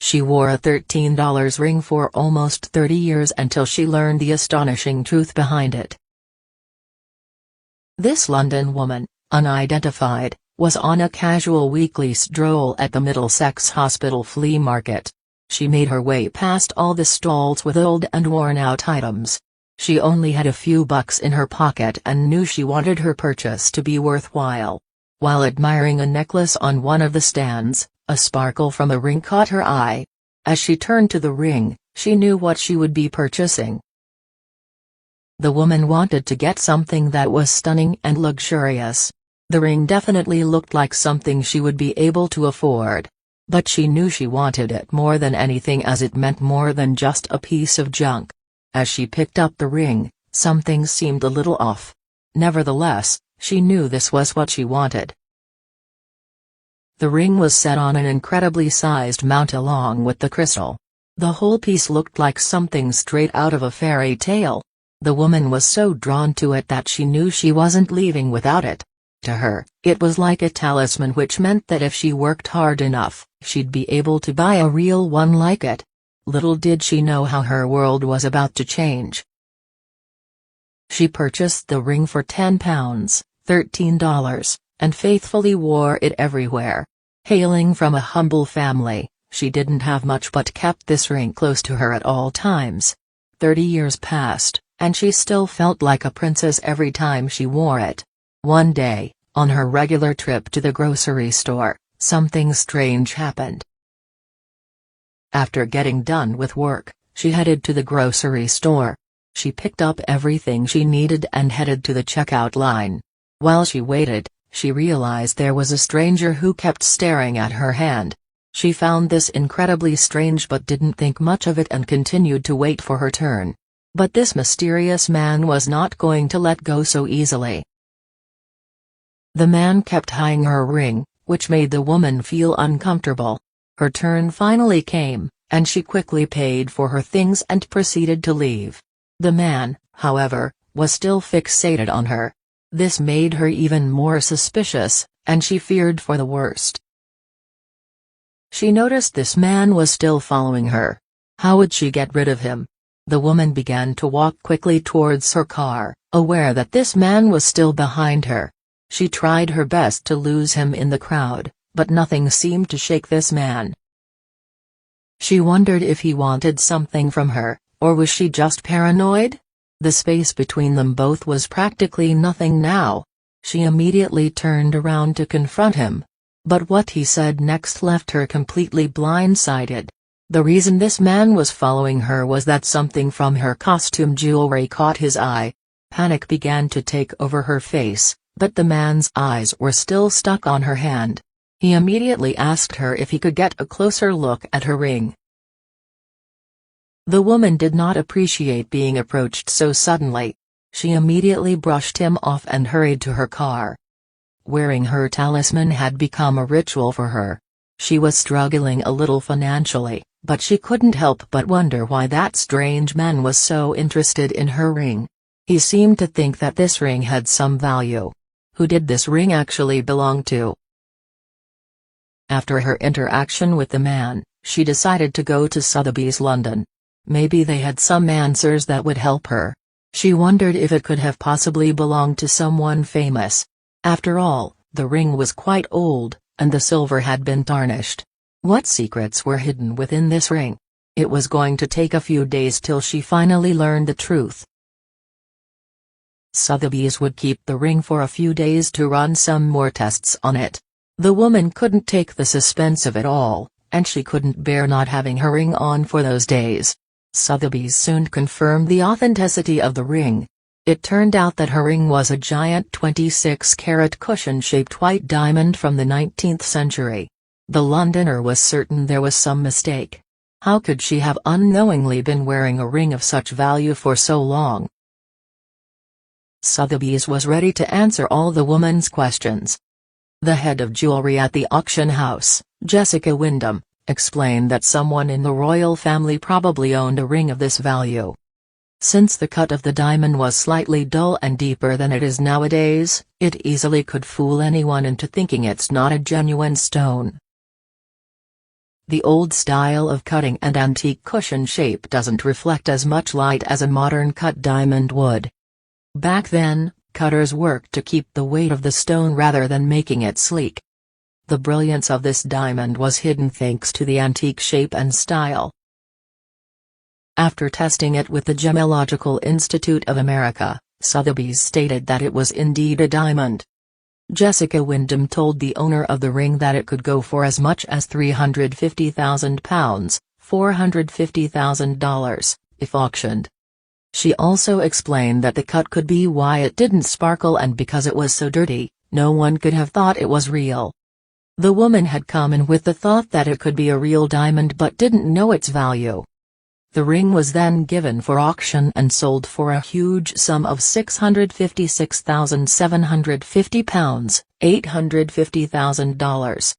She wore a $13 ring for almost 30 years until she learned the astonishing truth behind it. This London woman, unidentified, was on a casual weekly stroll at the Middlesex Hospital flea market. She made her way past all the stalls with old and worn-out items. She only had a few bucks in her pocket and knew she wanted her purchase to be worthwhile. While admiring a necklace on one of the stands, a sparkle from a ring caught her eye. As she turned to the ring, she knew what she would be purchasing. The woman wanted to get something that was stunning and luxurious. The ring definitely looked like something she would be able to afford. But she knew she wanted it more than anything, as it meant more than just a piece of junk. As she picked up the ring, something seemed a little off. Nevertheless, she knew this was what she wanted. The ring was set on an incredibly sized mount along with the crystal. The whole piece looked like something straight out of a fairy tale. The woman was so drawn to it that she knew she wasn't leaving without it. To her, it was like a talisman, which meant that if she worked hard enough, she'd be able to buy a real one like it. Little did she know how her world was about to change. She purchased the ring for £10, $13, and faithfully wore it everywhere. Hailing from a humble family, she didn't have much but kept this ring close to her at all times. 30 years passed, and she still felt like a princess every time she wore it. One day, on her regular trip to the grocery store, something strange happened. After getting done with work, she headed to the grocery store. She picked up everything she needed and headed to the checkout line. While she waited, she realized there was a stranger who kept staring at her hand. She found this incredibly strange but didn't think much of it and continued to wait for her turn. But this mysterious man was not going to let go so easily. The man kept eyeing her ring, which made the woman feel uncomfortable. Her turn finally came, and she quickly paid for her things and proceeded to leave. The man, however, was still fixated on her. This made her even more suspicious, and she feared for the worst. She noticed this man was still following her. How would she get rid of him? The woman began to walk quickly towards her car, aware that this man was still behind her. She tried her best to lose him in the crowd, but nothing seemed to shake this man. She wondered if he wanted something from her, or was she just paranoid? The space between them both was practically nothing now. She immediately turned around to confront him. But what he said next left her completely blindsided. The reason this man was following her was that something from her costume jewelry caught his eye. Panic began to take over her face, but the man's eyes were still stuck on her hand. He immediately asked her if he could get a closer look at her ring. The woman did not appreciate being approached so suddenly. She immediately brushed him off and hurried to her car. Wearing her talisman had become a ritual for her. She was struggling a little financially, but she couldn't help but wonder why that strange man was so interested in her ring. He seemed to think that this ring had some value. Who did this ring actually belong to? After her interaction with the man, she decided to go to Sotheby's London. Maybe they had some answers that would help her. She wondered if it could have possibly belonged to someone famous. After all, the ring was quite old, and the silver had been tarnished. What secrets were hidden within this ring? It was going to take a few days till she finally learned the truth. Sotheby's would keep the ring for a few days to run some more tests on it. The woman couldn't take the suspense of it all, and she couldn't bear not having her ring on for those days. Sotheby's soon confirmed the authenticity of the ring. It turned out that her ring was a giant 26-carat cushion-shaped white diamond from the 19th century. The Londoner was certain there was some mistake. How could she have unknowingly been wearing a ring of such value for so long? Sotheby's was ready to answer all the woman's questions. The head of jewelry at the auction house, Jessica Wyndham, explained that someone in the royal family probably owned a ring of this value. Since the cut of the diamond was slightly dull and deeper than it is nowadays, it easily could fool anyone into thinking it's not a genuine stone. The old style of cutting and antique cushion shape doesn't reflect as much light as a modern cut diamond would. Back then, cutters worked to keep the weight of the stone rather than making it sleek. The brilliance of this diamond was hidden thanks to the antique shape and style. After testing it with the Gemological Institute of America, Sotheby's stated that it was indeed a diamond. Jessica Wyndham told the owner of the ring that it could go for as much as £350,000, $450,000, if auctioned. She also explained that the cut could be why it didn't sparkle, and because it was so dirty, no one could have thought it was real. The woman had come in with the thought that it could be a real diamond but didn't know its value. The ring was then given for auction and sold for a huge sum of £656,750, $850,000.